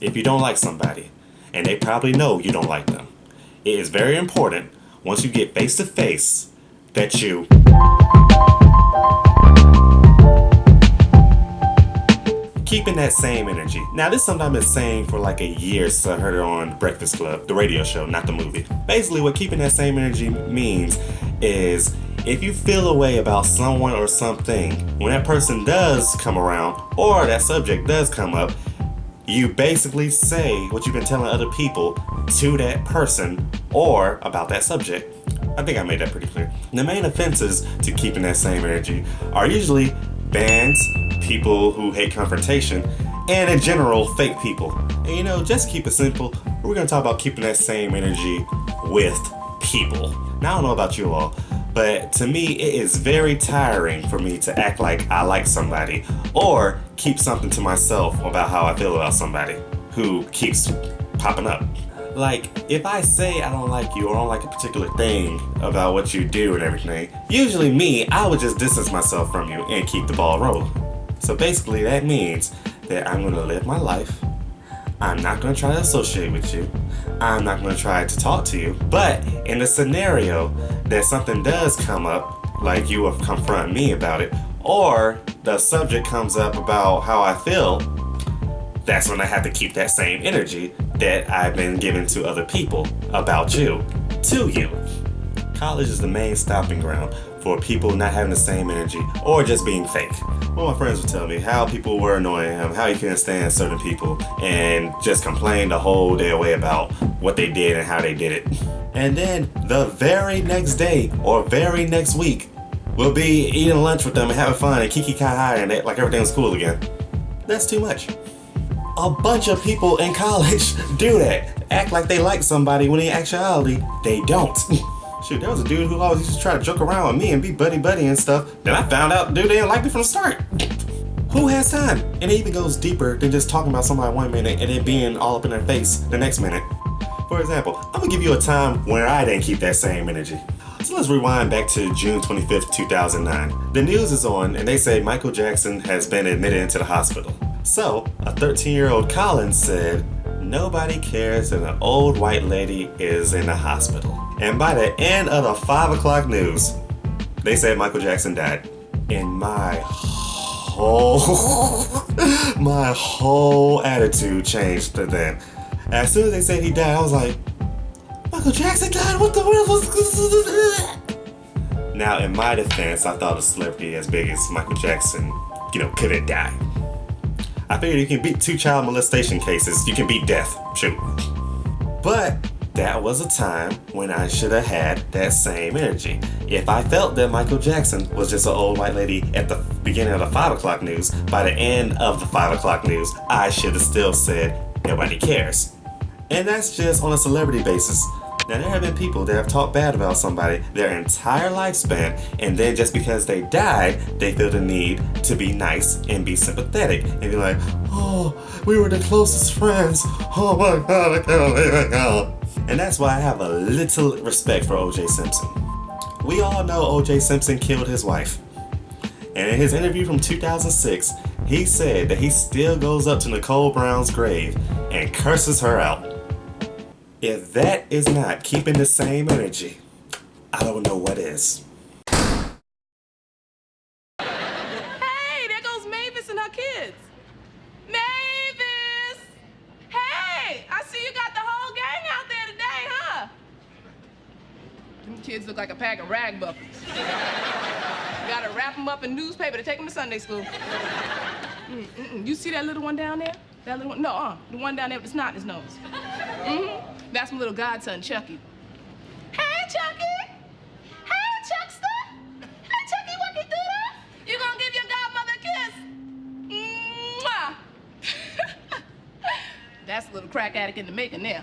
if you don't like somebody, and they probably know you don't like them, it is very important once you get face to face that you keeping that same energy. Now, this is something I've been saying for like a year since I heard it on Breakfast Club, the radio show, not the movie. Basically, what keeping that same energy means is if you feel a way about someone or something, when that person does come around or that subject does come up, you basically say what you've been telling other people to that person or about that subject. I think I made that pretty clear. The main offenses to keeping that same energy are usually bands, people who hate confrontation, and in general, fake people. And just keep it simple, we're gonna talk about keeping that same energy with people. Now, I don't know about you all, but to me, it is very tiring for me to act like I like somebody or keep something to myself about how I feel about somebody who keeps popping up. Like, if I say I don't like you or I don't like a particular thing about what you do and everything, usually I would just distance myself from you and keep the ball rolling. So basically that means that I'm going to live my life. I'm not going to try to associate with you. I'm not going to try to talk to you. But in the scenario that something does come up, like you will confront me about it, or the subject comes up about how I feel, that's when I have to keep that same energy that I've been giving to other people about you, to you. College is the main stopping ground for people not having the same energy or just being fake. One of my friends would tell me how people were annoying him, how he couldn't stand certain people, and just complained the whole day away about what they did and how they did it. And then the very next day or very next week, we'll be eating lunch with them and having fun and kiki kai and like everything was cool again. That's too much. A bunch of people in college do that. Act like they like somebody when in actuality, they don't. Shoot, there was a dude who always used to try to joke around with me and be buddy and stuff. Then I found out the dude didn't like me from the start. Who has time? And it even goes deeper than just talking about somebody 1 minute and then being all up in their face the next minute. For example, I'm gonna give you a time where I didn't keep that same energy. So let's rewind back to June 25th, 2009. The news is on and they say Michael Jackson has been admitted into the hospital. So, a 13-year-old Colin said, nobody cares that an old white lady is in the hospital. And by the end of the 5 o'clock news, they said Michael Jackson died. And my whole attitude changed to then. As soon as they said he died, I was like, Michael Jackson died? What the world was this? Now, in my defense, I thought a celebrity as big as Michael Jackson, couldn't die. I figured you can beat 2 child molestation cases, you can beat death. Shoot. But that was a time when I should have had that same energy. If I felt that Michael Jackson was just an old white lady at the beginning of the 5 o'clock news, by the end of the 5 o'clock news, I should have still said, nobody cares. And that's just on a celebrity basis. Now, there have been people that have talked bad about somebody their entire lifespan, and then just because they died, they feel the need to be nice and be sympathetic and be like, oh, we were the closest friends. Oh my God, I can't believe it now. And that's why I have a little respect for O.J. Simpson. We all know O.J. Simpson killed his wife. And in his interview from 2006, he said that he still goes up to Nicole Brown's grave and curses her out. If that is not keeping the same energy, I don't know what is. Hey, there goes Mavis and her kids. Mavis! Hey, I see you got the whole gang out there today, huh? Them kids look like a pack of rag buffers. Gotta wrap them up in newspaper to take them to Sunday school. You see that little one down there? That little one? No, the one down there with the snot in his nose. That's my little godson, Chucky. Hey, Chucky! Hey, Chuckster! Hey, Chucky, what you do that? You gonna give your godmother a kiss? Mwah! That's a little crack addict in the making there.